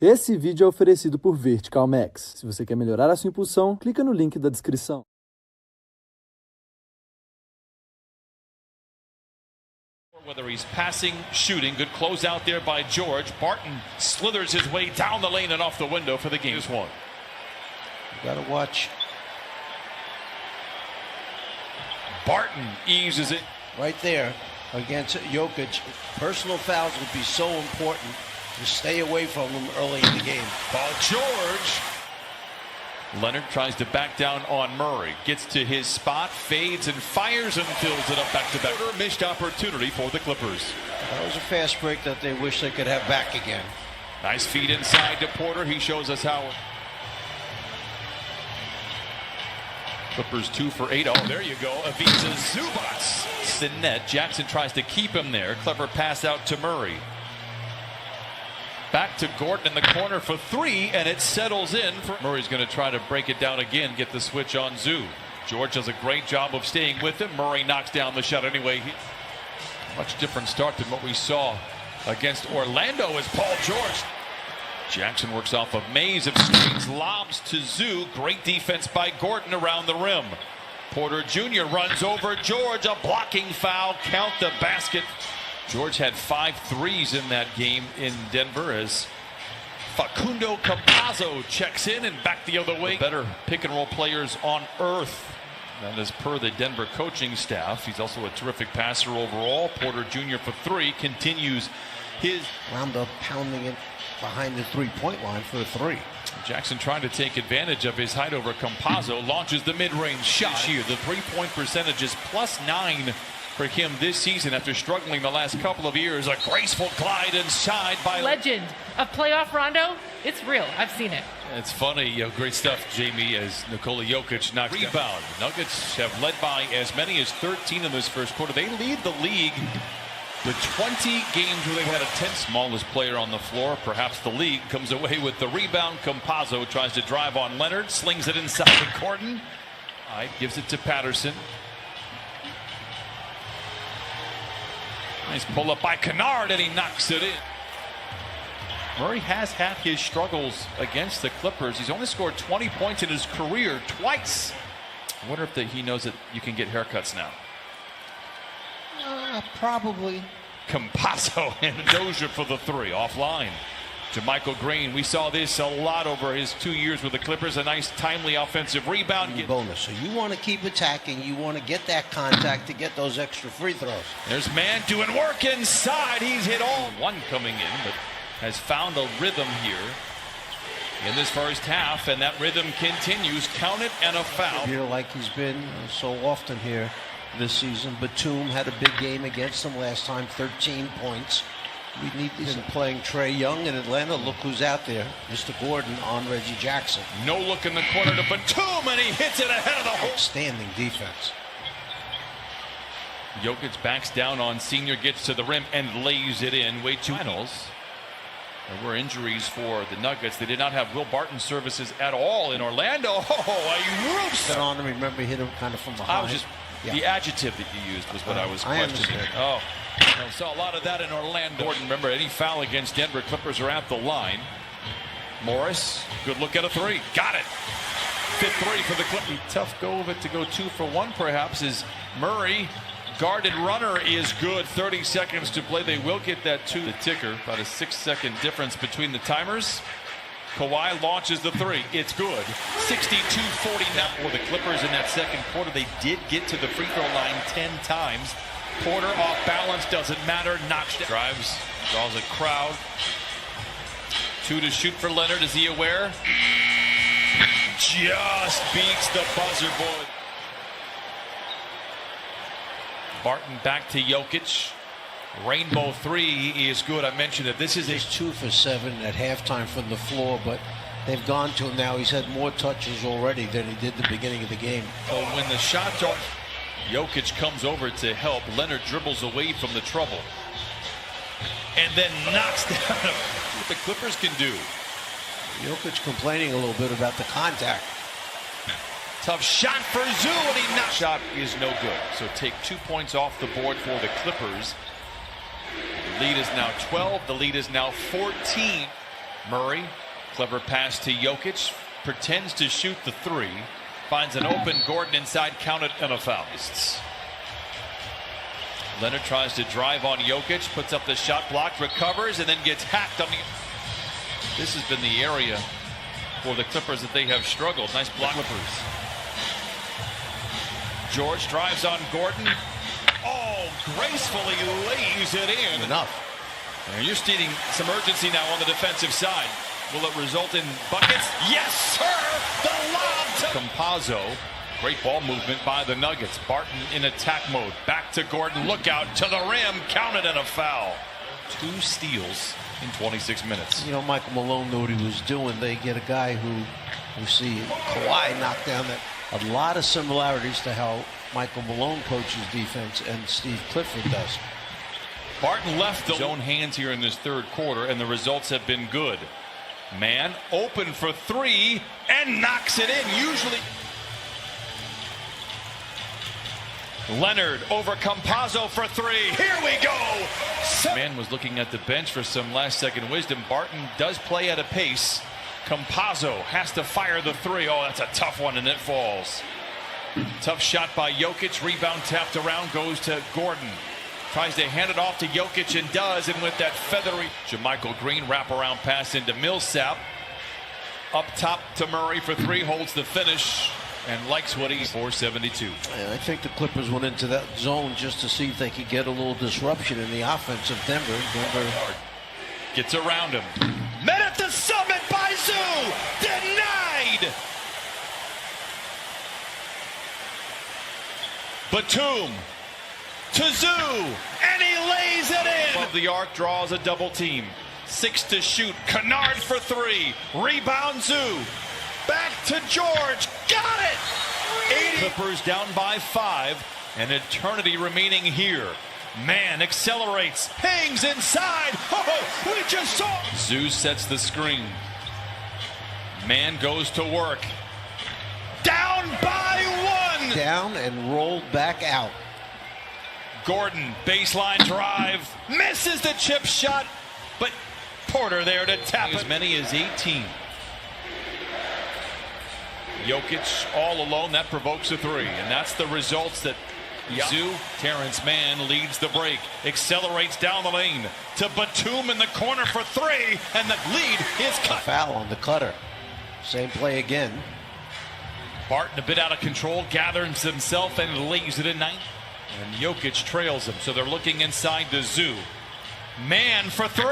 Esse vídeo é oferecido por Vertical Max. Se você quer melhorar a sua impulsão, clica no link da descrição. Whether he's passing, shooting, good close out there by George. Barton slithers his way down the lane and off the window for the game's one. You gotta watch. Barton eases it. Right there against Jokic. Personal fouls would be so important to stay away from him early in the game. Paul George. Leonard tries to back down on Murray. Gets to his spot, fades and fires and fills it up back-to-back. Missed opportunity for the Clippers. That was a fast break that they wish they could have back again. Nice feed inside to Porter. He shows us how. Clippers 2 for 8. Oh, there you go. Ivica Zubac. The net. Jackson tries to keep him there. Clever pass out to Murray. Back to Gordon in the corner for three, and it settles in. Murray's going to try to break it down again, get the switch on Zoo. George does a great job of staying with him. Murray knocks down the shot anyway. Much different start than what we saw against Orlando as Paul George. Jackson works off a maze of screens, lobs to Zoo. Great defense by Gordon around the rim. Porter Jr. runs over George. A blocking foul. Count the basket. George had 5 threes in that game in Denver as Facundo Campazzo checks in and back the other way. The better pick and roll players on earth. That is per the Denver coaching staff. He's also a terrific passer overall. Porter Jr. for 3 continues his. Wound up pounding it behind the three-point line for a 3. Jackson trying to take advantage of his height over Campazzo. Launches the mid-range shot here. The three-point percentage is +9 for him this season after struggling the last couple of years. A graceful glide inside by legend of playoff Rondo. It's real. I've seen it. It's funny. Great stuff, Jamie, as Nikola Jokic knocks rebound. Nuggets have led by as many as 13 in this first quarter. They lead the league with 20 games where they've had a 10th smallest player on the floor. Perhaps the league comes away with the rebound. Campazzo tries to drive on Leonard, slings it inside to Gordon. Gives it to Patterson. Nice pull up by Kennard, and he knocks it in. Murray has had his struggles against the Clippers. He's only scored 20 points in his career twice. I wonder if he knows that you can get haircuts now. Probably. Campazzo and Dozier for the 3 offline. To Michael Green. We saw this a lot over his 2 years with the Clippers. A nice timely offensive rebound. Bonus. So you want to keep attacking. You want to get that contact to get those extra free throws. There's man doing work inside. He's hit all. One coming in, but has found a rhythm here in this first half, and that rhythm continues. Count it and a foul. Here like he's been so often here this season. Batum had a big game against them last time, 13 points. We need him playing Trae Young in Atlanta. Look who's out there. Mr. Gordon on Reggie Jackson. No look in the corner to Batum, and he hits it ahead of the hole. Outstanding defense. Jokic backs down on Senior, gets to the rim, and lays it in. Way too finals. There were injuries for the Nuggets. They did not have Will Barton services at all in Orlando. Oh, a roof. On him, remember, hit him kind of from behind. The adjective that you used was what I was questioning. I saw a lot of that in Orlando. Gordon, remember, any foul against Denver, Clippers are at the line. Morris, good look at a 3. Got it. Fifth 3 for the Clippers. Tough go of it to go 2 for 1, perhaps, as Murray, guarded runner, is good. 30 seconds to play. They will get that to the ticker. About a 6-second difference between the timers. Kawhi launches the 3. It's good. 62-49 for the Clippers in that second quarter. They did get to the free throw line 10 times. Porter off balance, doesn't matter. Knocks down. Drives, draws a crowd. 2 to shoot for Leonard. Is he aware? Just beats the buzzer board. Barton back to Jokic. Rainbow 3 is good. I mentioned that this is He's 2 for 7 at halftime from the floor, but they've gone to him now. He's had more touches already than he did at the beginning of the game. So when the shots are, Jokic comes over to help. Leonard dribbles away from the trouble and then knocks down what the Clippers can do. Jokic complaining a little bit about the contact. Tough shot for Zoo, and he knocks. Shot is no good. So take 2 points off the board for the Clippers. The lead is now 12. The lead is now 14. Murray, clever pass to Jokic, pretends to shoot the three, finds an open Gordon inside, counted and a foul. Leonard tries to drive on Jokic, puts up the shot block, recovers, and then gets hacked on the... This has been the area for the Clippers that they have struggled. Nice block. Clippers. George drives on Gordon. Oh, gracefully lays it in. Enough. And you're seeing some urgency now on the defensive side. Will it result in buckets? Yes, sir! The lob to Campazzo. Great ball movement by the Nuggets. Barton in attack mode. Back to Gordon. Look out to the rim. Counted and a foul. 2 steals in 26 minutes. You know, Michael Malone knew what he was doing. They get a guy who we see Kawhi knock down that. A lot of similarities to how Michael Malone coaches defense and Steve Clifford does. Barton left his own hands here in this third quarter, and the results have been good. Man open for 3 and knocks it in. Usually Leonard over Campazzo for 3. Here we go. Man was looking at the bench for some last-second wisdom. Barton does play at a pace. Campazzo has to fire the 3. Oh, that's a tough one, and it falls. Tough shot by Jokic. Rebound tapped around, goes to Gordon. Tries to hand it off to Jokic and does, and with that feathery JaMychal Green wraparound pass into Millsap. Up top to Murray for 3, holds the finish, and likes what he's 472. And I think the Clippers went into that zone just to see if they could get a little disruption in the offense of Denver. Denver gets around him. Met at the summit by Zoo. Denied. Batum to Zoo, and he lays it in. Above the arc, draws a double team. 6 to shoot. Kennard for 3. Rebound Zoo. Back to George. Got it. 80. Clippers down by 5. An eternity remaining here. Man accelerates, hangs inside. Oh, we just saw. Zoo sets the screen. Man goes to work. Down by 1. Down and rolled back out. Gordon, baseline drive, misses the chip shot, but Porter there to tap as many as 18. Jokic all alone, that provokes a 3, and that's the results that Zoo. Terrence Mann leads the break, accelerates down the lane to Batum in the corner for 3, and the lead is cut. A foul on the cutter. Same play again. Barton a bit out of control, gathers himself and lays it in 9. And Jokic trails him, so they're looking inside to Zoo. Man for 3.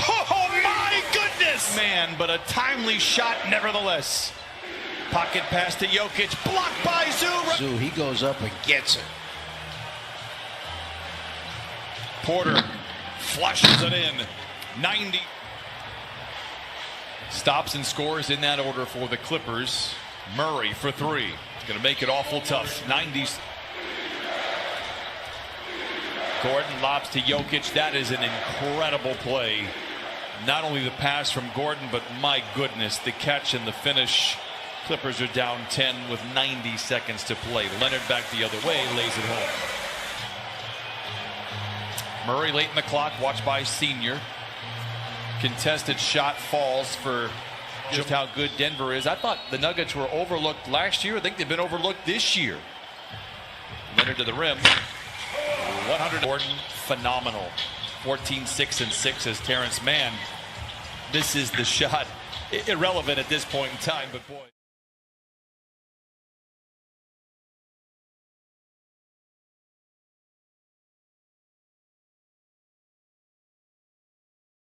Oh my goodness! Man, but a timely shot nevertheless. Pocket pass to Jokic, blocked by Zoo. Zoo, he goes up and gets it. Porter flushes it in. 90. Stops and scores in that order for the Clippers. Murray for 3. It's going to make it awful tough. 90s. Gordon lobs to Jokic. That is an incredible play. Not only the pass from Gordon, but my goodness, the catch and the finish. Clippers are down 10 with 90 seconds to play. Leonard back the other way, lays it home. Murray late in the clock, watched by Senior. Contested shot falls for just how good Denver is. I thought the Nuggets were overlooked last year. I think they've been overlooked this year. Leonard to the rim. 100. Gordon, phenomenal. 14, 6, and 6 as Terrence Mann. This is the shot. Irrelevant at this point in time, but boy.